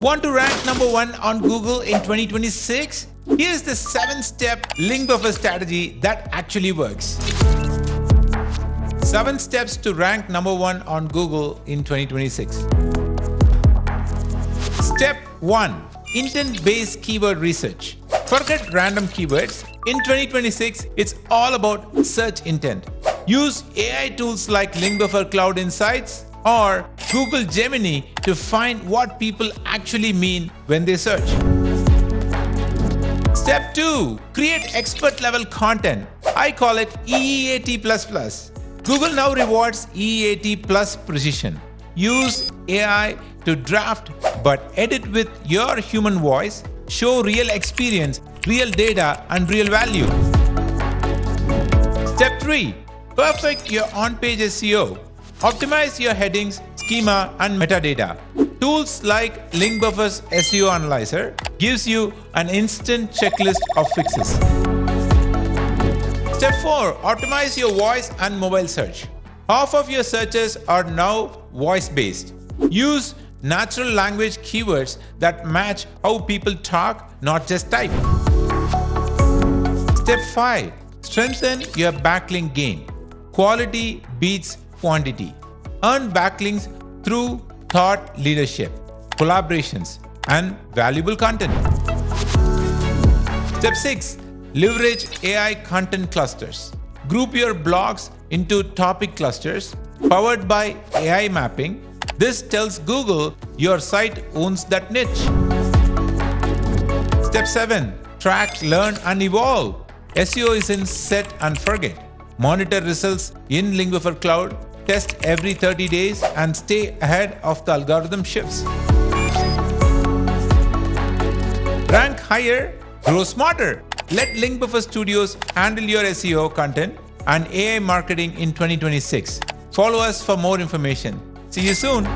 Want to rank number 1 on Google in 2026? Here's the 7-step Linkbuffer strategy that actually works. 7 steps to rank number 1 on Google in 2026. Step 1. Intent-based keyword research. Forget random keywords. In 2026, it's all about search intent. Use AI tools like Linkbuffer Cloud Insights or Google Gemini to find what people actually mean when they search. Step 2. Create expert-level content. I call it EEAT++. Google now rewards EEAT plus precision. Use AI to draft but edit with your human voice, show real experience, real data, and real value. Step 3. Perfect your on-page SEO. Optimize your headings, schema, and metadata. Tools like Linkbuffer's SEO Analyzer gives you an instant checklist of fixes. Step 4. Optimize your voice and mobile search. Half of your searches are now voice-based. Use natural language keywords that match how people talk, not just type. Step 5. Strengthen your backlink game. Quality beats quantity. Earn backlinks through thought leadership, collaborations, and valuable content. Step 6. Leverage AI content clusters. Group your blogs into topic clusters powered by AI mapping. This tells Google your site owns that niche. Step 7. Track, learn, and evolve. SEO isn't set and forget. Monitor results in Linkbuffer Cloud, test every 30 days, and stay ahead of the algorithm shifts. Rank higher, grow smarter. Let Linkbuffer Studios handle your SEO content and AI marketing in 2026. Follow us for more information. See you soon.